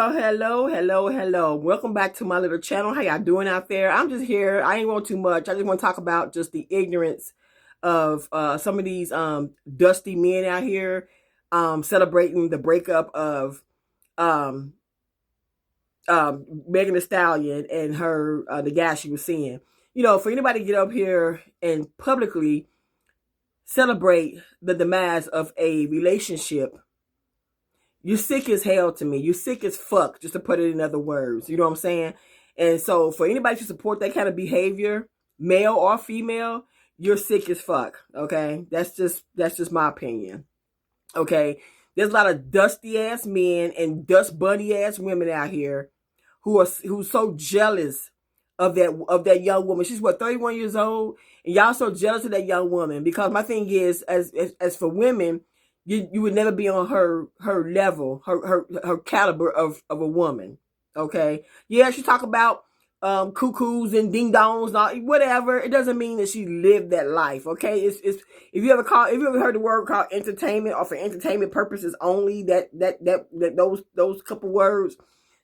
Hello. Welcome back to my little channel. How y'all doing out there? I'm just here. I ain't want too much. I just want to talk about just the ignorance of some of these dusty men out here celebrating the breakup of um, Megan Thee Stallion and her the guy she was seeing. You know, for anybody to get up here and publicly celebrate the demise of a relationship, you're sick as hell to me. You're sick as fuck, just to put it in other words. You know what I'm saying? And so for anybody to support that kind of behavior, male or female, you're sick as fuck. Okay? That's just my opinion. Okay? There's a lot of dusty ass men and dust bunny ass women out here who's so jealous of that young woman. She's what, 31 years old? And y'all so jealous of that young woman. Because my thing is, as for women, you would never be on her level, her caliber of a woman. Okay? Yeah, she talk about cuckoos and ding dongs, whatever. It doesn't mean that she lived that life. Okay? It's if you ever heard the word called entertainment, or for entertainment purposes only, those couple words,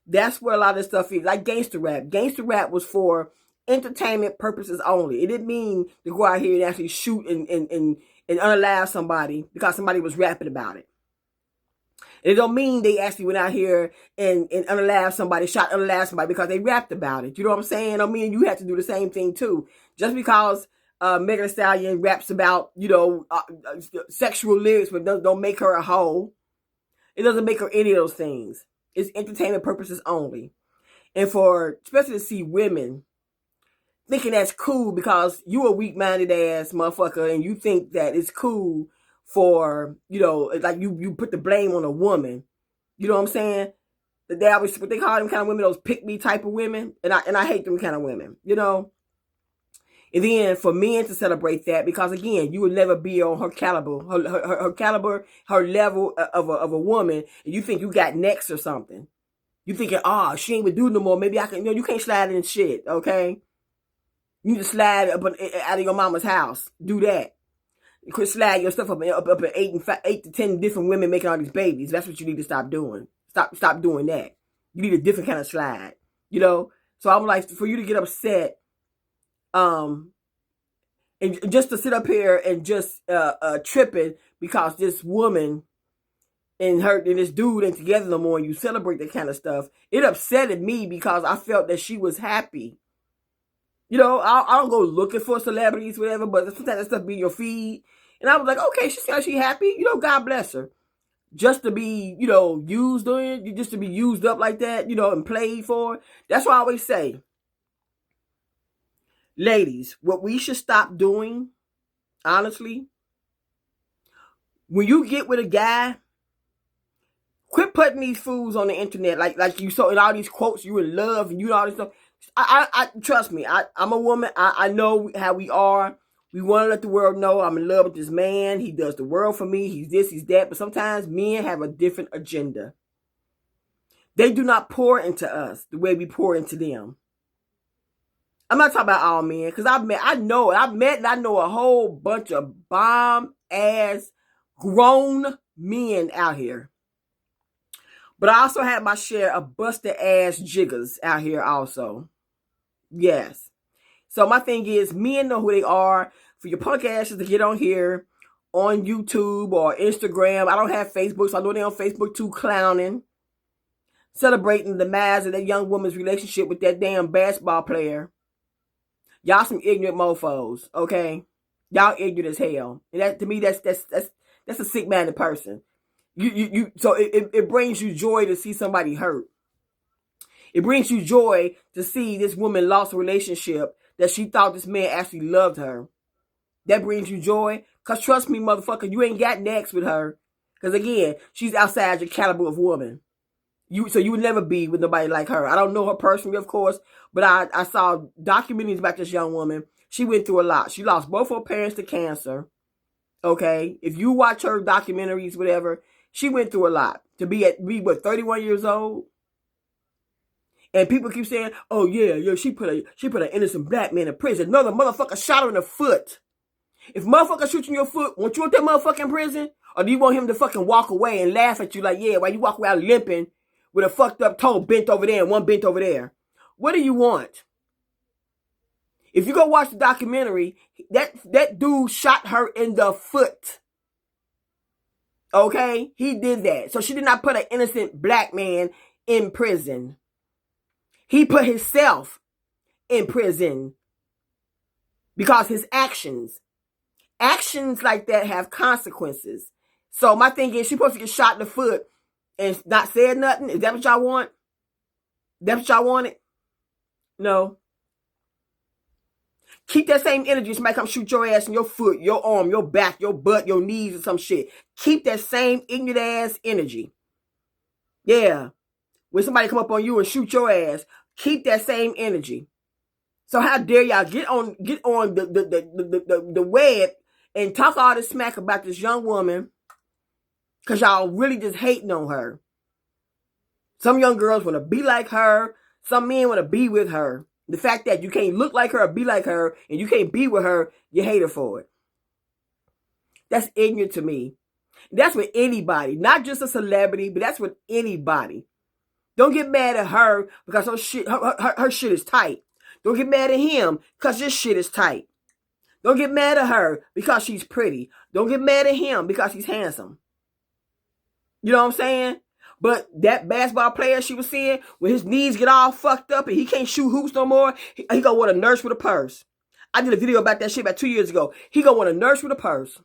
that's where a lot of this stuff is. Like gangster rap. Gangster rap was for entertainment purposes only. It didn't mean to go out here and actually shoot and unalive somebody because somebody was rapping about it. It don't mean they actually went out here and unalive somebody, shot unalive somebody because they rapped about it. You know what I'm saying? I mean, you have to do the same thing too. Just because Megan Thee Stallion raps about, sexual lyrics, but don't make her a hoe. It doesn't make her any of those things. It's entertainment purposes only. And for, especially to see women thinking that's cool because you a weak-minded ass motherfucker and you think that it's cool for, like you put the blame on a woman. You know what I'm saying? They always, what they call them kind of women, those pick-me type of women. And I hate them kind of women, And then for men to celebrate that, because again, you would never be on her caliber, her caliber, her level of a woman, and you think you got next or something. You thinking, she ain't with dude no more. Maybe I can, you can't slide in shit, okay? You need to slide up out of your mama's house. Do that. You could slide your stuff up at 8 to 10 different women making all these babies. That's what you need to stop doing. Stop doing that. You need a different kind of slide. So I'm like, for you to get upset, and just to sit up here and just tripping because this woman and this dude ain't together no more, and you celebrate that kind of stuff, it upsetted me because I felt that she was happy. I don't go looking for celebrities, whatever, but sometimes that stuff be in your feed. And I was like, okay, she happy. God bless her. Just to be, used on it, just to be used up like that, and played for. That's why I always say, ladies, what we should stop doing, honestly, when you get with a guy, quit putting these fools on the internet like you saw in all these quotes, you in love and all this stuff. I trust me. I'm a woman. I know how we are. We want to let the world know I'm in love with this man. He does the world for me. He's this, he's that. But sometimes men have a different agenda. They do not pour into us the way we pour into them. I'm not talking about all men, because I know a whole bunch of bomb-ass grown men out here. But I also have my share of busted-ass jiggers out here also. Yes. So my thing is, men know who they are. For your punk asses to get on here, on YouTube or Instagram. I don't have Facebook, so I know they're on Facebook too, clowning. Celebrating the demise of that young woman's relationship with that damn basketball player. Y'all some ignorant mofos, okay? Y'all ignorant as hell. And that, to me, that's a sick-minded person. So it brings you joy to see somebody hurt. It brings you joy to see this woman lost a relationship that she thought this man actually loved her. That brings you joy. Because trust me, motherfucker, you ain't got next with her. Because again, she's outside your caliber of woman. So you would never be with nobody like her. I don't know her personally, of course, but I saw documentaries about this young woman. She went through a lot. She lost both her parents to cancer. Okay? If you watch her documentaries, whatever, she went through a lot. To be 31 years old? And people keep saying, oh yeah, she put an innocent black man in prison. No, the motherfucker shot her in the foot. If motherfucker shoots in your foot, want you want that motherfucker in prison? Or do you want him to fucking walk away and laugh at you like, yeah, while you walk around limping with a fucked up toe bent over there and one bent over there. What do you want? If you go watch the documentary, that dude shot her in the foot. Okay? He did that. So she did not put an innocent black man in prison. He put himself in prison because his actions like that have consequences. So my thing is, she's supposed to get shot in the foot and not said nothing. Is that what y'all want? That's what y'all wanted? No. Keep that same energy. Somebody come shoot your ass in your foot, your arm, your back, your butt, your knees, or some shit. Keep that same ignorant ass energy. Yeah. When somebody come up on you and shoot your ass, keep that same energy. So how dare y'all get on the web and talk all this smack about this young woman because y'all really just hating on her. Some young girls want to be like her. Some men want to be with her. The fact that you can't look like her or be like her and you can't be with her, you hate her for it. That's ignorant to me. That's with anybody, not just a celebrity, but that's with anybody. Don't get mad at her because her shit is tight. Don't get mad at him because his shit is tight. Don't get mad at her because she's pretty. Don't get mad at him because he's handsome. You know what I'm saying? But that basketball player she was seeing, when his knees get all fucked up and he can't shoot hoops no more, he gonna want a nurse with a purse. I did a video about that shit about 2 years ago. He gonna want a nurse with a purse.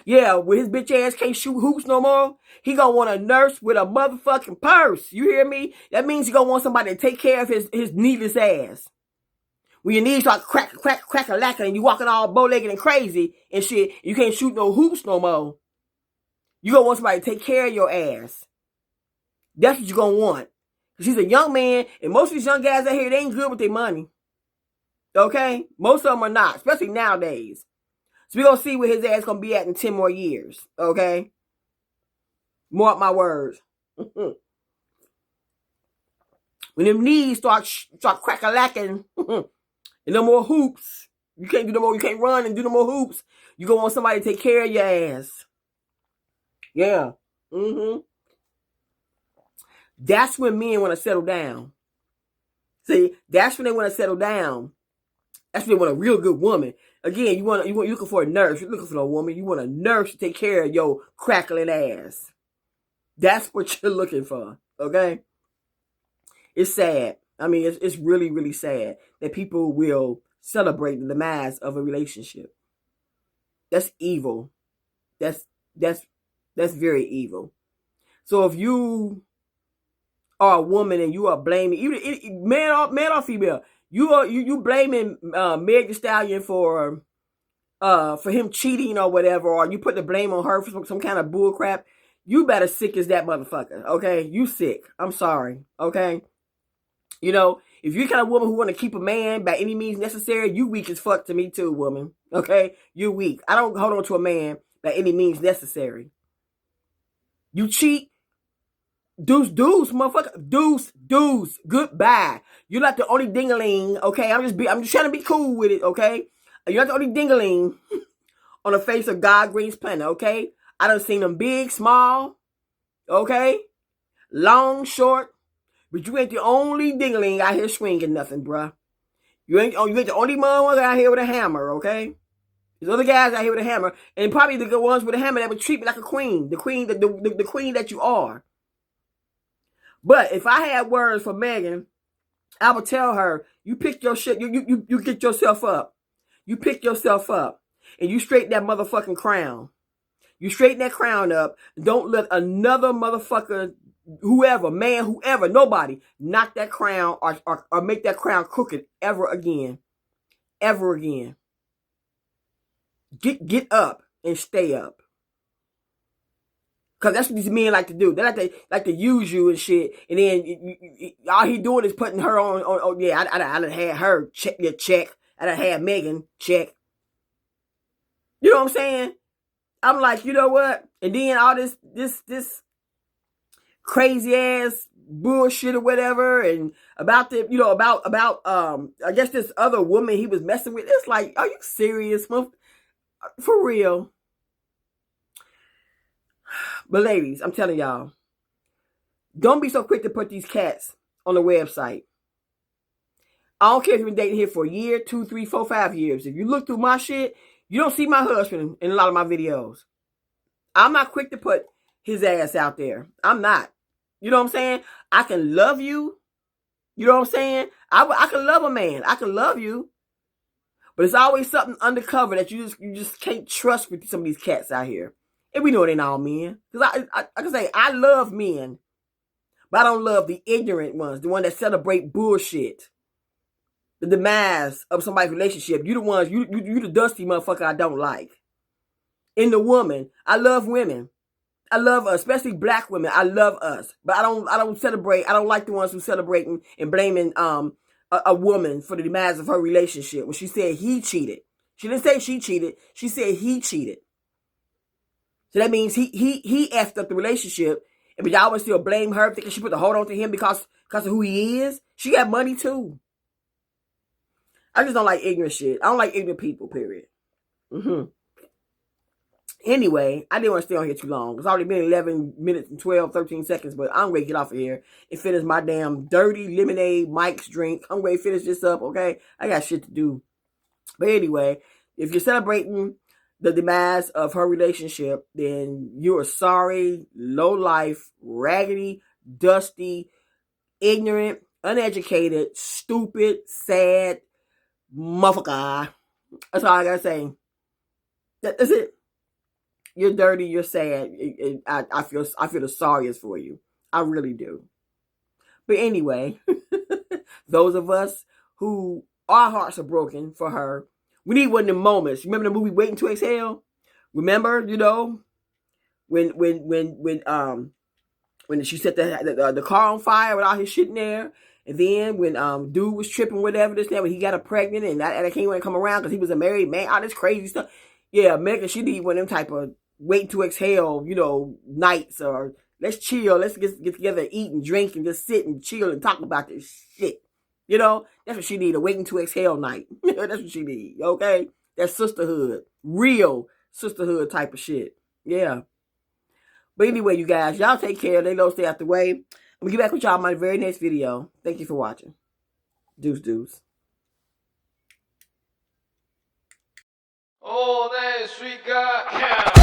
Yeah, when his bitch ass can't shoot hoops no more, he gonna want a nurse with a motherfucking purse. You hear me? That means he gonna want somebody to take care of his needless ass. When your knees start crack-a-lacking and you walking all bow-legged and crazy and shit, you can't shoot no hoops no more. You gonna want somebody to take care of your ass. That's what you gonna want. Because he's a young man, and most of these young guys out here, they ain't good with their money. Okay? Most of them are not, especially nowadays. So we're gonna see where his ass gonna be at in 10 more years. Okay? Mark my words. When them knees start crack-a-lacking, and no more hoops, you can't do no more, you can't run and do no more hoops, you gonna want somebody to take care of your ass. Yeah. That's when men want to settle down. See, that's when they want to settle down. That's when they want a real good woman. Again, you're looking for a nurse. You're looking for a woman. You want a nurse to take care of your crackling ass. That's what you're looking for. Okay? It's sad. I mean, it's really, really sad that people will celebrate the demise of a relationship. That's evil. That's very evil. So if you are a woman and you are blaming, even man or female, you blaming Thee Stallion for him cheating or whatever, or you put the blame on her for some kind of bull crap, you better sick as that motherfucker. Okay, you sick. I'm sorry. Okay, you know, if you're the kind of woman who want to keep a man by any means necessary, you weak as fuck to me too, woman. Okay, you weak. I don't hold on to a man by any means necessary. You cheat, deuce, motherfucker, deuce, goodbye. You're not the only dingaling, okay? I'm just trying to be cool with it, okay? You're not the only dingaling on the face of God Green's planet, okay? I done seen them big, small, okay? Long, short, but you ain't the only dingaling out here swinging nothing, bruh. You ain't the only motherfucker out here with a hammer, okay? There's other guys out here with a hammer, and probably the ones with a hammer that would treat me like a queen, the queen that you are. But if I had words for Megan, I would tell her, you pick your shit, you get yourself up. You pick yourself up, and you straighten that motherfucking crown. You straighten that crown up. Don't let another motherfucker, whoever, man, whoever, nobody, knock that crown or make that crown crooked ever again. Ever again. Get up and stay up. Because that's what these men like to do. They like to use you and shit. And then all he doing is putting her on yeah, I done had her check. I done had Megan check. You know what I'm saying? I'm like, you know what? And then all this crazy ass bullshit or whatever, and about the, you know, about I guess this other woman he was messing with. It's like, are you serious? For real? But ladies, I'm telling y'all, Don't be so quick to put these cats on the website. I don't care if you've been dating here for a year, 2, 3, 4, 5 years. If you look through my shit, you don't see my husband in a lot of my videos. I'm not quick to put his ass out there. I'm not. You know what I'm saying? I can love you. You know what I'm saying? I can love a man. I can love you. But it's always something undercover that you just can't trust with some of these cats out here. And we know it ain't all men. Because I can say, I love men. But I don't love the ignorant ones. The ones that celebrate bullshit. The demise of somebody's relationship. You the ones, you the dusty motherfucker I don't like. In the woman, I love women. I love us, especially black women. I love us, but I don't celebrate. I don't like the ones who celebrating and blaming a woman for the demise of her relationship. When she said he cheated, she didn't say she cheated. She said he cheated. So that means he effed up the relationship, but y'all would still blame her, thinking she put the hold on to him because of who he is. She got money too. I just don't like ignorant shit. I don't like ignorant people. Period. Anyway, I didn't want to stay on here too long. It's already been 11 minutes and 12, 13 seconds, but I'm ready to get off of here and finish my damn dirty lemonade Mike's drink. I'm ready to finish this up, okay? I got shit to do. But anyway, if you're celebrating the demise of her relationship, then you're sorry, low life, raggedy, dusty, ignorant, uneducated, stupid, sad motherfucker. That's all I gotta say. That's it. You're dirty. You're sad. I feel the sorriest for you. I really do. But anyway, those of us who our hearts are broken for her, we need one of them moments. Remember the movie Waiting to Exhale? Remember, when she set the car on fire with all his shit in there, and then when dude was tripping, whatever this when he got her pregnant, and I can't even come around because he was a married man, all this crazy stuff. Yeah, America, she need one of them type of wait to exhale, nights, or let's chill, let's get together and eat and drink and just sit and chill and talk about this shit. That's what she need, a waiting to exhale night. That's what she need, okay? That's sisterhood, real sisterhood type of shit. Yeah. But anyway, you guys, y'all take care. Lay low, stay out the way. I'm going to get back with y'all in my very next video. Thank you for watching. Deuce. Oh, that sweet God.